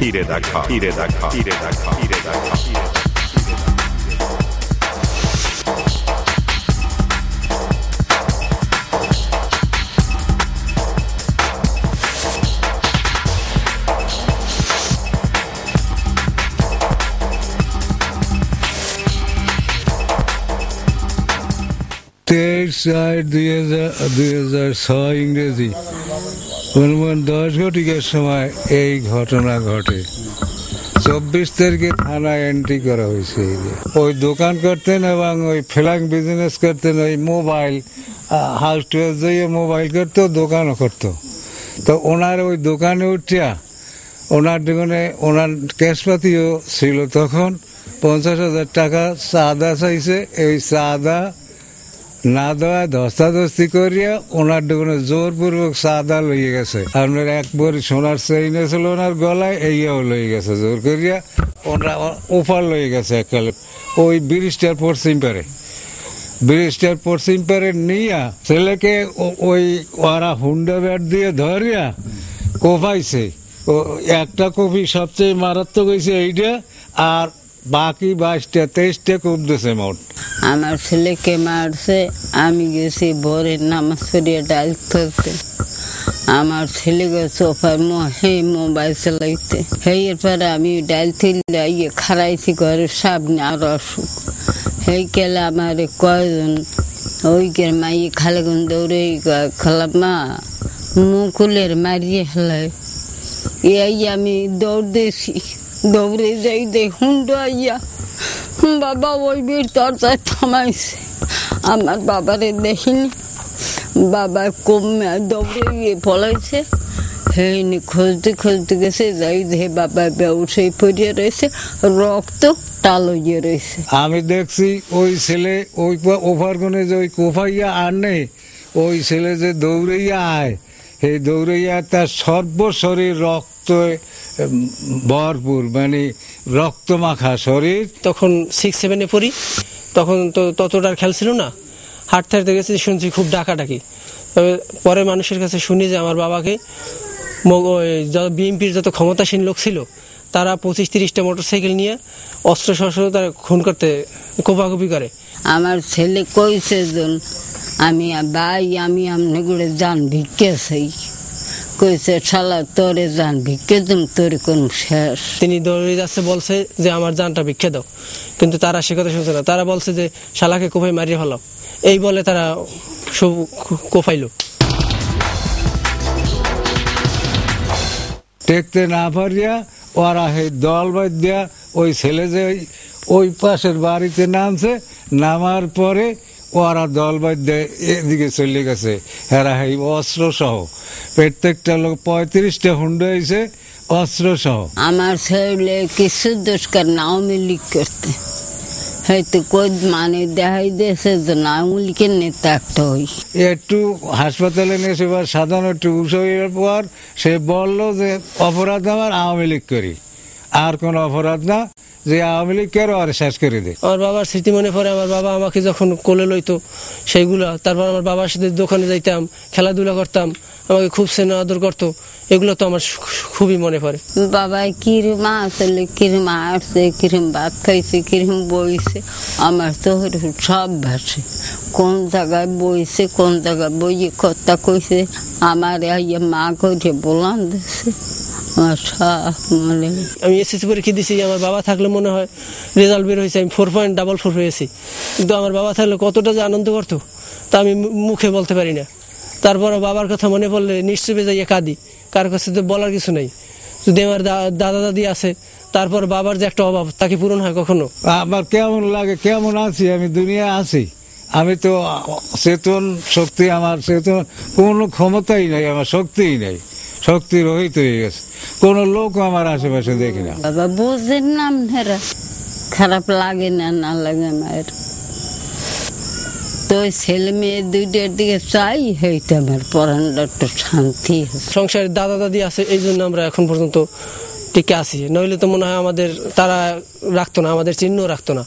23/4/2006 ইংরেজি 10 ঘটিকার সময় এই ঘটনা ঘটে। 24 তারিখে থানায় এন্ট্রি করা হয়েছে। ওই দোকান করতেন এবং ওই ফ্ল্যাং বিজনেস করতেন, ওই মোবাইল হাউস টু হাউস যাইয়ে মোবাইল করতো, দোকানও করতো। তো ওনার ওই দোকানে উঠিয়া ওনার দোকানে ওনার ক্যাশপাতিও ছিল তখন 50,000 টাকা চাঁদা চাইছে। এই চাঁদা না দেওয়া ধস্তাধস্তি করিয়া ওনার দোকানে জোরপূর্বক চাঁদা লইয়ে গেছে। আপনার এক ভরি সোনার চেইন ছিল ওনার গলায়, এইয়াও লইয়ে গেছে জোর করিয়া। ওনার ওপার লইয়ে গেছে এককালে ওই ব্রিজটার পশ্চিম পারে নিয়া ছেলেকে ওই ওরা হুন্ডা ব্যাট দিয়ে ধরিয়া কোপাইছে। একটা কপি সবচেয়ে মারাত্মক হয়েছে এইটা, আর বাকি 22টা-23টা কোপ দিয়েছে মোট। আমার ছেলেকে মারছে, আমি গেছি ভোরের নামাজ পড়িয়া ডাল তুলতে। আমার ছেলে গেছে ওপার মোবাইল চালাইতে। এর পরে আমি ডাল তুললে খারাইছি ঘরের সামনে, আর অসুখ এই গেলে আমার কয়জন ওই মাই খালেগুন দৌড়ে খালাম মা মুকুলের মারিয়ে হেলায়। এই আমি দৌড় দিয়েছি, দৌড়ে যাই দে হুন্ডা আইয়া বাবা ওই বীর দরজায় থামাইছে। আমার বাবারে দেখিনি, বাবা কমে দৌড়ে গিয়ে পলাইছে। হেনি খুঁজতে গেছে, যাই দে বাবা ব্যবসায়ী পড়িয়ে রয়েছে, রক্ত টাল হয়ে রয়েছে। আমি দেখছি ওই ছেলে ওই ওভারগনে যে ওই কোফাইয়া আর নেই, ওই ছেলে যে দৌড়াইয়া আয়, সেই দৌড়াইয়া তার সর্বশরীর রক্ত ভরপুর, মানে রক্ত মাখা শরীর। তখন 6-7-এ পড়ি, তখন তো ততটা খেয়াল ছিল না। হাঁটতে হাঁটতে গেছি, শুনছি খুব ডাকাডাকি। তবে পরে মানুষের কাছে শুনি যে আমার বাবাকে বিএনপির যত ক্ষমতাসীন লোক ছিল তারা 25-30টা মোটরসাইকেল নিয়ে অস্ত্র শস্ত্র তারা খুন করতে কোপাকুপি করে। আমার ছেলে কইছে আমি ভাই আমি আমনে গুড়ে যান ভিক্ষে চাই, কইছে শালা তোরে যান ভিক্ষে দিম, তোর কোন শেষ। তিনি দৌড়ে যাচ্ছে, বলছে যে আমার জানটা ভিক্ষে দাও, কিন্তু তারা সে কথা শুনছে না। তারা বলছে যে শালাকে কোপাই মারিয়ে ফেলাও, এই বলে তারা সব কোপাইল। টেকতে না পারিয়া ওরা সেই দল বাদ দিয়া ওই ছেলে যে ওই পাশের বাড়িতে নামছে, নামার পরে ওরা দল বাদ দিয়ে এদিকে চলে গেছে। এরা এই অস্ত্র সহ প্রত্যেকটা লোক 35টা হুন্ডা হয়েছে অস্ত্র সহ। আমার ছেলে কিছু দুষ্কার আওয়ামী লীগ করতে হয়তো মানে দেখাই দিয়েছে যে আওয়ামী লীগের নেতা একটা হই। একটু হাসপাতালে নিয়ে সেবার সাধারণ একটু উৎসবের পর সে বললো যে অপরাধ আমার আওয়ামী লীগ করি, আর কোন অপরাধ না, যে আওয়ামী লীগ কেন আর শেষ করে দেয়। আমার বাবার স্মৃতি মনে পড়ে, আমার বাবা আমাকে যখন কোলে লইতো সেইগুলা, তারপর আমার বাবার সাথে দোকানে যাইতাম, খেলাধুলা করতাম, আমাকে খুব স্নেহ আদর করতো, এগুলো তো আমার খুবই মনে পড়ে। বাবা কিরম আসলে কিরম আসছে, কিরম ভাত খাইছে, কিরম বইছে, আমার তো সব ভাসে। কোন জায়গায় বইছে, কোন জায়গায় বইয়ে কথা কইছে, আমার মা করে বলান দিছে। আমি এসএসসি পরীক্ষা দিছি, আমার বাবা থাকলে মনে হয় রেজাল্ট বের হয়েছে, আমি 4.44 পেয়েছি। কিন্তু আমার বাবা থাকলে কতটা যে আনন্দ করতো তা আমি মুখে বলতে পারি না। তারপর বাবার কথা মনে পড়লে নিশ্চয়ই যাইয়া কাঁদি, কার কাছে তো বলার কিছু নেই। যদি আমার দাদা দাদি আছে, তারপর বাবার যে একটা অভাব তাকে পূরণ হয় কখনো? আমার কেমন লাগে, কেমন আছি আমি, দুনিয়ায় আছি, আমি তো চেতন শক্তি, আমার চেতন কোনো ক্ষমতাই নাই, আমার শক্তিই নাই, শক্তি রহিত হয়ে গেছে, কোন লোক আমার আশেপাশে দেখি না। বাবা বুঝেন না, খারাপ লাগে না, না লাগে মায়ের তো ছেলে মেয়ে দুইটার দিকে চাই, হইতে আমার পড়ানোটা একটু শান্তি। সংসারের দাদা দাদি আছে, এই জন্য আমরা এখন পর্যন্ত টিকে আছি, নইলে তো মনে হয় আমাদের তারা রাখতো না, আমাদের চিহ্ন রাখতো না।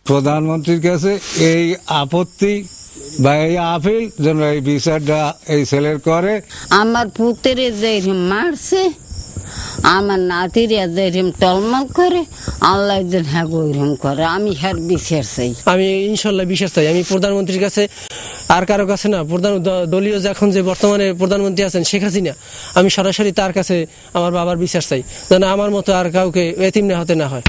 প্রধানমন্ত্রীর কাছে এই আপত্তি বা এই আপিল যেন এই বিচারটা এই ছেলের করে। আমার পুত্রে যেরকম মারছে, আমার নাতিরা যেরকম টলমল করে, আল্লাহ যেন হ্যাঁ ওইরকম করে। আমি হ্যার বিচার চাই। আমি ইনশাল্লাহ বিশ্বাস চাই। আমি প্রধানমন্ত্রীর কাছে, আর কারো কাছে না, দলীয় এখন যে বর্তমানে প্রধানমন্ত্রী আছেন শেখ হাসিনা, আমি সরাসরি তার কাছে আমার বাবার বিচার চাই, যেন আমার মতো আর কাউকে এতিম না হতে না হয়।